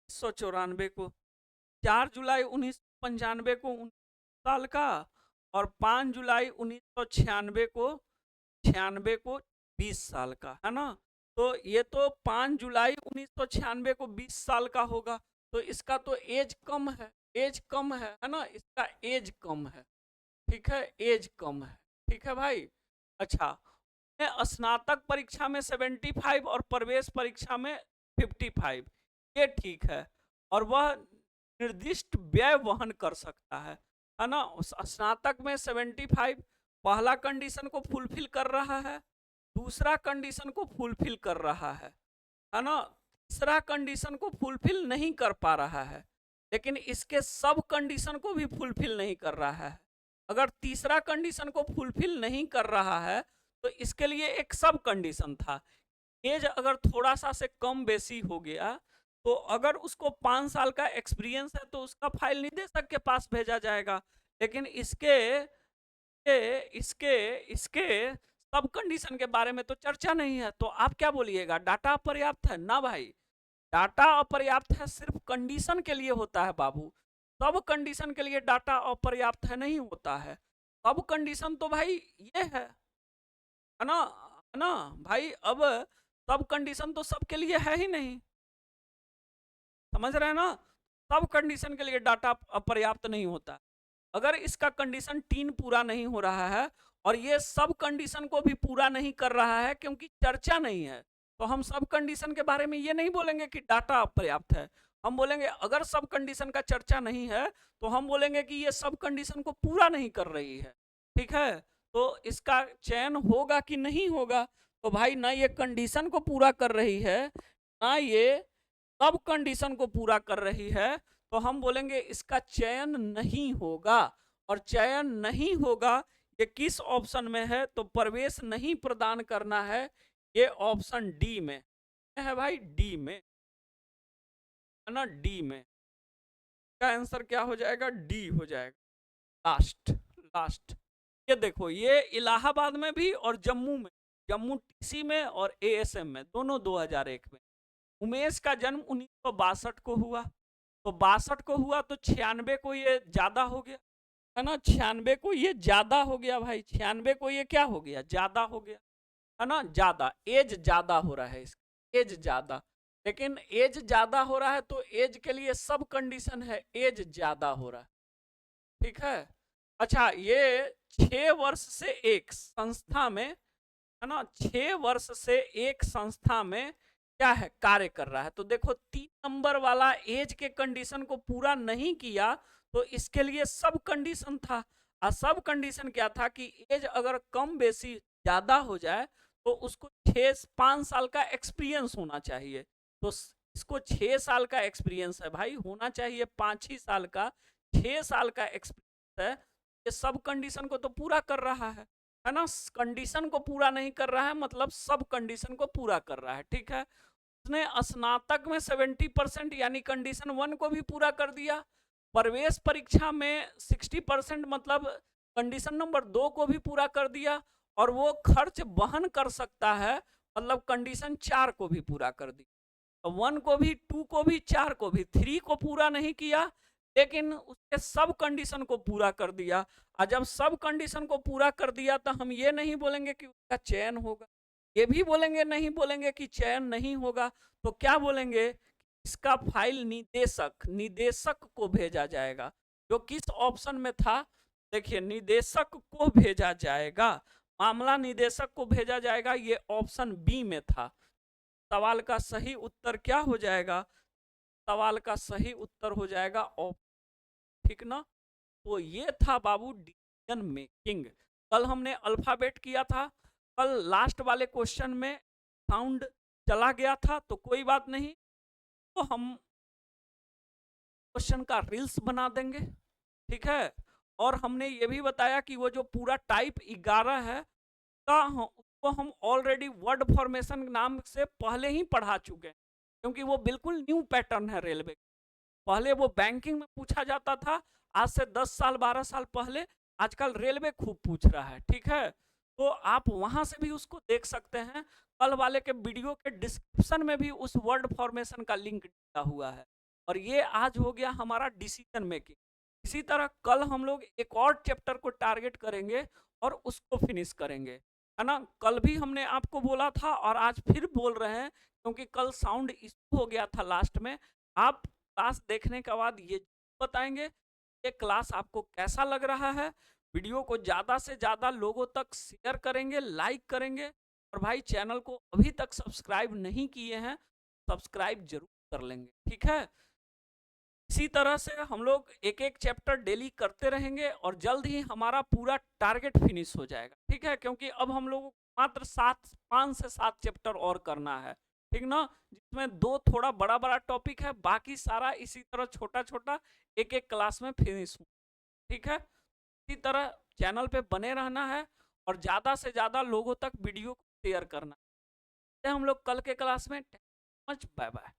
1994 को, 4 जुलाई 1995 को 19 साल का, और 5 जुलाई 1996 को 20 साल का, है ना? तो ये तो 5 जुलाई 1996 को 20 साल का होगा, तो इसका तो एज कम है, एज कम है ना? इसका एज कम है, ठीक है, एज कम है, ठीक है भाई। अच्छा, स्नातक परीक्षा में 75 और प्रवेश परीक्षा में 55, ये ठीक है, और वह निर्दिष्ट व्यय वहन कर सकता है ना? स्नातक में 75 पहला कंडीशन को फुलफिल कर रहा है, दूसरा कंडीशन को फुलफिल कर रहा है ना? तीसरा कंडीशन को फुलफिल नहीं कर पा रहा है, लेकिन इसके सब कंडीशन को भी फुलफिल नहीं कर रहा है। अगर तीसरा कंडीशन को फुलफिल नहीं कर रहा है तो इसके लिए एक सब कंडीशन था, एज अगर थोड़ा सा से कम बेसी हो गया तो अगर उसको 5 साल का एक्सपीरियंस है तो उसका फाइल निदेशक के पास भेजा जाएगा। लेकिन इसके इसके इसके सब कंडीशन के बारे में तो चर्चा नहीं है, तो आप क्या बोलिएगा? डाटा अपर्याप्त है ना भाई? डाटा अपर्याप्त है सिर्फ कंडीशन के लिए होता है बाबू, सब कंडीशन के लिए डाटा अपर्याप्त है नहीं होता है। सब कंडीशन तो भाई ये है ना, है ना भाई? अब सब कंडीशन तो सबके लिए है ही नहीं, समझ रहे हैं ना? सब कंडीशन के लिए डाटा अपर्याप्त नहीं होता। अगर इसका कंडीशन 3 पूरा नहीं हो रहा है और ये सब कंडीशन को भी पूरा नहीं कर रहा है क्योंकि चर्चा नहीं है, तो हम सब कंडीशन के बारे में ये नहीं बोलेंगे कि डाटा अपर्याप्त है। हम बोलेंगे अगर सब कंडीशन का चर्चा नहीं है तो हम बोलेंगे कि ये सब कंडीशन को पूरा नहीं कर रही है, ठीक है? तो इसका चयन होगा कि नहीं होगा? तो भाई ना ये कंडीशन को पूरा कर रही है, ना ये सब कंडीशन को पूरा कर रही है, तो हम बोलेंगे इसका चयन नहीं होगा। और चयन नहीं होगा ये किस ऑप्शन में है? तो प्रवेश नहीं प्रदान करना है, ये ऑप्शन डी में है भाई, डी में, है ना? डी में का आंसर क्या हो जाएगा? डी हो जाएगा, लास्ट लास्ट। ये देखो, ये इलाहाबाद में भी और जम्मू में, जम्मू टीसी में और एएसएम में, दोनों 2001 में। उमेश का जन्म 1962 को हुआ, तो 62 को हुआ तो 96 को ये ज्यादा हो गया, है ना? 96 को ये ज्यादा हो गया भाई, 96 को ये क्या हो गया? ज्यादा हो गया, है ना? ज्यादा, एज ज्यादा हो रहा है इसका, एज ज्यादा। लेकिन एज ज्यादा हो रहा है तो एज के लिए सब कंडीशन है, एज ज्यादा हो रहा है, ठीक है? अच्छा, ये 6 वर्ष से एक संस्था में, है ना, 6 वर्ष से एक संस्था में क्या है, कार्य कर रहा है। तो देखो 3 नंबर वाला एज के कंडीशन को पूरा नहीं किया तो इसके लिए सब कंडीशन था, और सब कंडीशन क्या था कि एज अगर कम बेसी ज्यादा हो जाए तो उसको 5 साल का एक्सपीरियंस होना चाहिए। तो इसको 6 साल का एक्सपीरियंस है भाई, होना चाहिए 5 ही साल का, 6 साल का एक्सपीरियंस है। ये सब कंडीशन को तो पूरा कर रहा है ना? कंडीशन को पूरा नहीं कर रहा है मतलब सब कंडीशन को पूरा कर रहा है, ठीक है? उसने स्नातक में 70% यानी कंडीशन 1 को भी पूरा कर दिया, प्रवेश परीक्षा में 60% मतलब कंडीशन नंबर 2 को भी पूरा कर दिया, और वो खर्च वहन कर सकता है मतलब कंडीशन 4 को भी पूरा कर दिया। 1 को भी, 2 को भी, 4 को भी, 3 को पूरा नहीं किया, लेकिन उसके सब कंडीशन को पूरा कर दिया। और जब सब कंडीशन को पूरा कर दिया तो हम ये नहीं बोलेंगे कि उसका चयन होगा, ये भी बोलेंगे नहीं बोलेंगे कि चयन नहीं होगा, तो क्या बोलेंगे, इसका फाइल निदेशक निदेशक को भेजा जाएगा। जो किस ऑप्शन में था, देखिए निदेशक को भेजा जाएगा, मामला निदेशक को भेजा जाएगा, ये ऑप्शन बी में था। सवाल का सही उत्तर क्या हो जाएगा, सवाल का सही उत्तर हो जाएगा ऑप्शन, ठीक ना। तो ये था बाबू डिसीजन मेकिंग। कल हमने अल्फाबेट किया था, कल लास्ट वाले क्वेश्चन में साउंड चला गया था, तो कोई बात नहीं, तो हम क्वेश्चन का रील्स बना देंगे, ठीक है। और हमने ये भी बताया कि वो जो पूरा टाइप 11 है का उसको हम ऑलरेडी वर्ड फॉर्मेशन नाम से पहले ही पढ़ा चुके हैं, क्योंकि वो बिल्कुल न्यू पैटर्न है रेलवे। पहले वो बैंकिंग में पूछा जाता था, आज से 10 साल 12 साल पहले, आजकल रेलवे खूब पूछ रहा है, ठीक है। तो आप वहां से भी उसको देख सकते हैं, कल वाले के वीडियो के डिस्क्रिप्शन में भी उस वर्ड फॉर्मेशन का लिंक दिया हुआ है। और ये आज हो गया हमारा डिसीजन मेकिंग। इसी तरह कल हम लोग एक और चैप्टर को टारगेट करेंगे और उसको फिनिश करेंगे, है ना। कल भी हमने आपको बोला था और आज फिर बोल रहे हैं, क्योंकि कल साउंड इशू हो गया था लास्ट में। आप क्लास देखने के बाद ये बताएंगे ये क्लास आपको कैसा लग रहा है। वीडियो को ज़्यादा से ज़्यादा लोगों तक शेयर करेंगे, लाइक करेंगे, और भाई चैनल को अभी तक सब्सक्राइब नहीं किए हैं, सब्सक्राइब जरूर कर लेंगे, ठीक है। इसी तरह से हम लोग एक एक चैप्टर डेली करते रहेंगे और जल्द ही हमारा पूरा टारगेट फिनिश हो जाएगा, ठीक है। क्योंकि अब हम लोग मात्र 5 से 7 चैप्टर और करना है, ठीक ना, जिसमें 2 थोड़ा बड़ा बड़ा टॉपिक है, बाकी सारा इसी तरह छोटा छोटा एक एक क्लास में फिनिश हो, ठीक है। इसी तरह चैनल पे बने रहना है और ज़्यादा से ज़्यादा लोगों तक वीडियो को शेयर करना है। हम लोग कल के क्लास में, बाय बाय।